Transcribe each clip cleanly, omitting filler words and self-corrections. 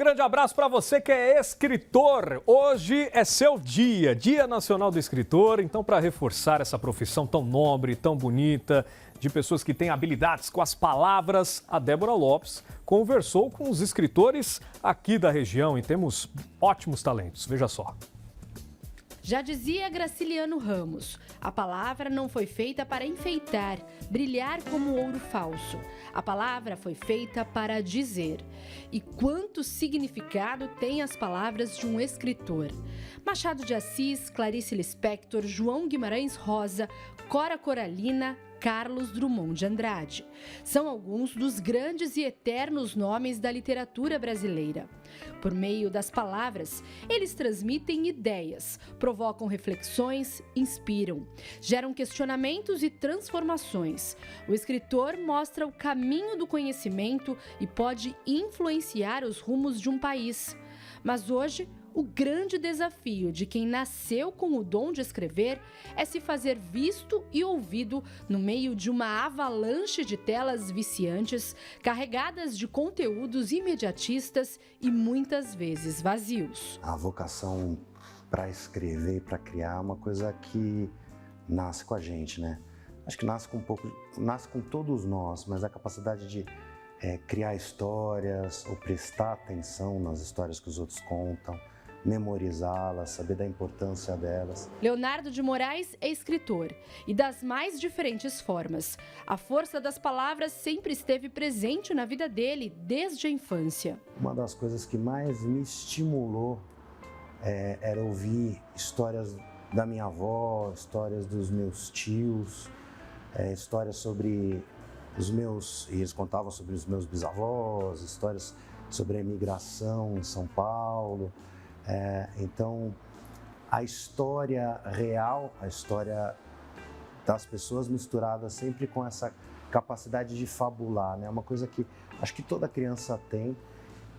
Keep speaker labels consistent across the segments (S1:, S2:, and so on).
S1: grande abraço para você que é escritor. Hoje é seu dia, Dia Nacional do Escritor. Então, para reforçar essa profissão tão nobre, tão bonita, de pessoas que têm habilidades com as palavras, a Débora Lopes conversou com os escritores aqui da região e temos ótimos talentos. Veja só.
S2: Já dizia Graciliano Ramos, a palavra não foi feita para enfeitar, brilhar como ouro falso. A palavra foi feita para dizer. E quanto significado têm as palavras de um escritor? Machado de Assis, Clarice Lispector, João Guimarães Rosa, Cora Coralina, Carlos Drummond de Andrade. São alguns dos grandes e eternos nomes da literatura brasileira. Por meio das palavras, eles transmitem ideias, provocam reflexões, inspiram, geram questionamentos e transformações. O escritor mostra o caminho do conhecimento e pode influenciar os rumos de um país. Mas hoje, o grande desafio de quem nasceu com o dom de escrever é se fazer visto e ouvido no meio de uma avalanche de telas viciantes, carregadas de conteúdos imediatistas e muitas vezes vazios.
S3: A vocação para escrever e para criar é uma coisa que nasce com a gente, né? Acho que nasce com todos nós, mas a capacidade de criar histórias ou prestar atenção nas histórias que os outros contam, memorizá-las, saber da importância delas.
S2: Leonardo de Moraes é escritor e das mais diferentes formas. A força das palavras sempre esteve presente na vida dele desde a infância.
S3: Uma das coisas que mais me estimulou era ouvir histórias da minha avó, histórias dos meus tios, histórias sobre eles contavam sobre os meus bisavós, histórias sobre a imigração em São Paulo. Então, a história real, a história das pessoas misturada sempre com essa capacidade de fabular, né? Uma coisa que acho que toda criança tem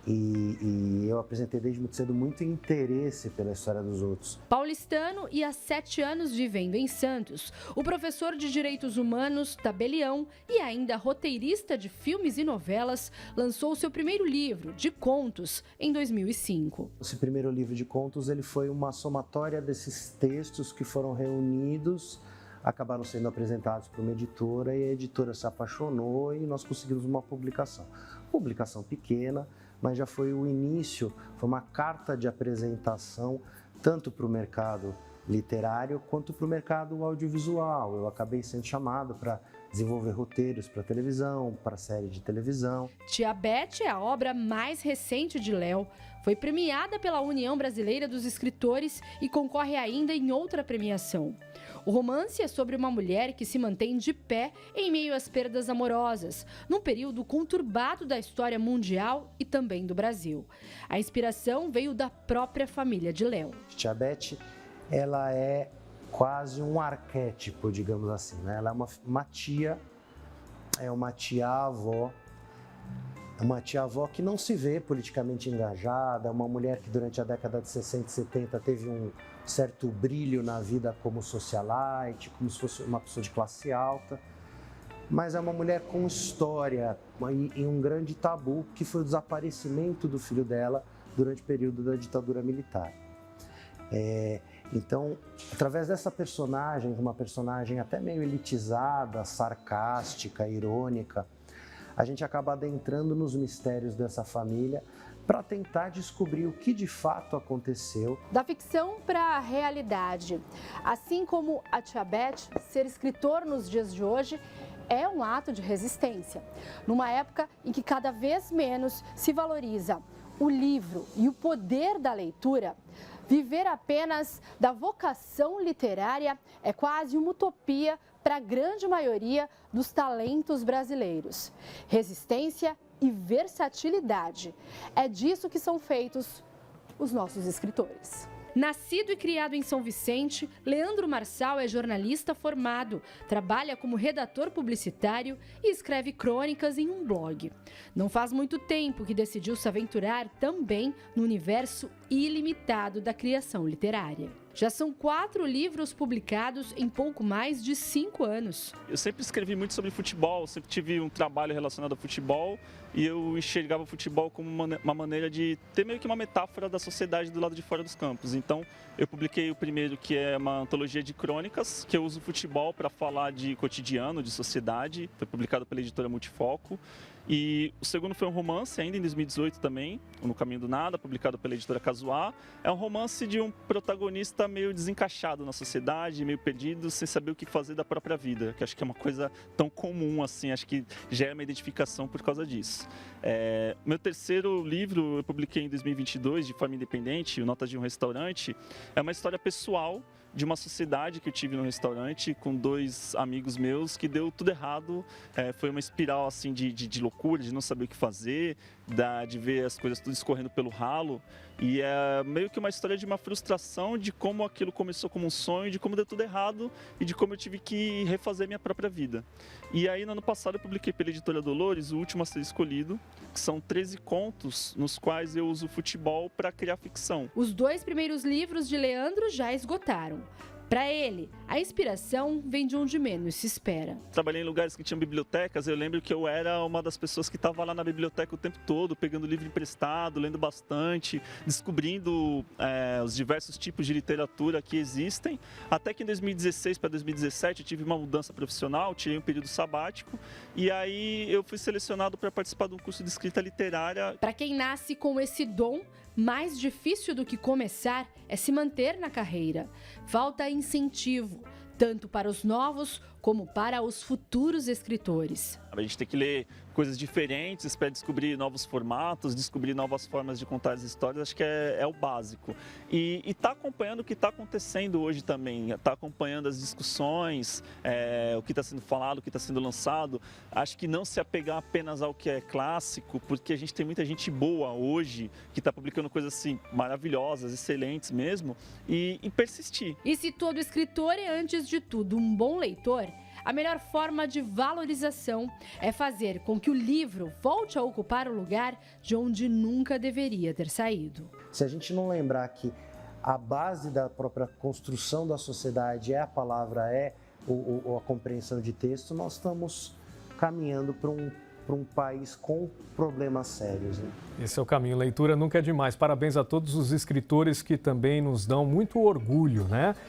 S3: e eu apresentei desde muito cedo muito interesse pela história dos outros.
S2: Paulistano e há 7 anos vivendo em Santos, o professor de Direitos Humanos, tabelião e ainda roteirista de filmes e novelas, lançou seu primeiro livro, de contos, em 2005.
S3: Esse primeiro livro de contos ele foi uma somatória desses textos que foram reunidos, acabaram sendo apresentados para uma editora e a editora se apaixonou e nós conseguimos uma publicação. Publicação pequena, mas já foi o início, foi uma carta de apresentação tanto para o mercado literário quanto para o mercado audiovisual. Eu acabei sendo chamado para desenvolver roteiros para televisão, para série de televisão.
S2: Tia Beth é a obra mais recente de Léo. Foi premiada pela União Brasileira dos Escritores e concorre ainda em outra premiação. O romance é sobre uma mulher que se mantém de pé em meio às perdas amorosas, num período conturbado da história mundial e também do Brasil. A inspiração veio da própria família de Léo.
S3: Tia Beth, ela é quase um arquétipo, digamos assim, né? Ela é uma tia avó. Uma tia-avó que não se vê politicamente engajada, uma mulher que durante a década de 60 e 70 teve um certo brilho na vida como socialite, como se fosse uma pessoa de classe alta, mas é uma mulher com história e um grande tabu que foi o desaparecimento do filho dela durante o período da ditadura militar. Então, através dessa personagem, uma personagem até meio elitizada, sarcástica, irônica, a gente acaba adentrando nos mistérios dessa família para tentar descobrir o que de fato aconteceu.
S2: Da ficção para a realidade. Assim como a Tia Beth, ser escritor nos dias de hoje é um ato de resistência. Numa época em que cada vez menos se valoriza o livro e o poder da leitura, viver apenas da vocação literária é quase uma utopia para a grande maioria dos talentos brasileiros. Resistência e versatilidade. É disso que são feitos os nossos escritores. Nascido e criado em São Vicente, Leandro Marçal é jornalista formado, trabalha como redator publicitário e escreve crônicas em um blog. Não faz muito tempo que decidiu se aventurar também no universo ilimitado da criação literária. Já são 4 livros publicados em pouco mais de 5 anos.
S4: Eu sempre escrevi muito sobre futebol, sempre tive um trabalho relacionado ao futebol e eu enxergava o futebol como uma maneira de ter meio que uma metáfora da sociedade do lado de fora dos campos. Então, eu publiquei o primeiro, que é uma antologia de crônicas, que eu uso o futebol para falar de cotidiano, de sociedade. Foi publicado pela editora Multifoco. E o segundo foi um romance, ainda em 2018 também, No Caminho do Nada, publicado pela editora Casuá. É um romance de um protagonista meio desencaixado na sociedade, meio perdido, sem saber o que fazer da própria vida, que acho que é uma coisa tão comum assim, acho que gera uma identificação por causa disso. Meu terceiro livro eu publiquei em 2022, de forma independente, o Notas de um Restaurante. É uma história pessoal de uma sociedade que eu tive no restaurante com 2 amigos meus que deu tudo errado. Foi uma espiral assim de loucura, de não saber o que fazer, de ver as coisas tudo escorrendo pelo ralo. E é meio que uma história de uma frustração de como aquilo começou como um sonho, de como deu tudo errado e de como eu tive que refazer minha própria vida. E aí, no ano passado, eu publiquei pela editora Dolores o último a ser escolhido, que são 13 contos nos quais eu uso futebol para criar ficção.
S2: Os 2 primeiros livros de Leandro já esgotaram. Para ele, a inspiração vem de onde menos se espera.
S4: Trabalhei em lugares que tinham bibliotecas, eu lembro que eu era uma das pessoas que estava lá na biblioteca o tempo todo, pegando livro emprestado, lendo bastante, descobrindo os diversos tipos de literatura que existem. Até que em 2016 para 2017 eu tive uma mudança profissional, tirei um período sabático e aí eu fui selecionado para participar de um curso de escrita literária.
S2: Para quem nasce com esse dom, mais difícil do que começar é se manter na carreira. Falta incentivo, tanto para os novos como para os futuros escritores.
S4: A gente tem que ler coisas diferentes para descobrir novos formatos, descobrir novas formas de contar as histórias, acho que é o básico. E está acompanhando o que está acontecendo hoje também, está acompanhando as discussões, o que está sendo falado, o que está sendo lançado. Acho que não se apegar apenas ao que é clássico, porque a gente tem muita gente boa hoje, que está publicando coisas assim maravilhosas, excelentes mesmo, e persistir.
S2: E se todo escritor é, antes de tudo, um bom leitor, a melhor forma de valorização é fazer com que o livro volte a ocupar o lugar de onde nunca deveria ter saído.
S3: Se a gente não lembrar que a base da própria construção da sociedade é a palavra, a compreensão de texto, nós estamos caminhando para um país com problemas sérios, né?
S1: Esse é o caminho. Leitura nunca é demais. Parabéns a todos os escritores que também nos dão muito orgulho, né?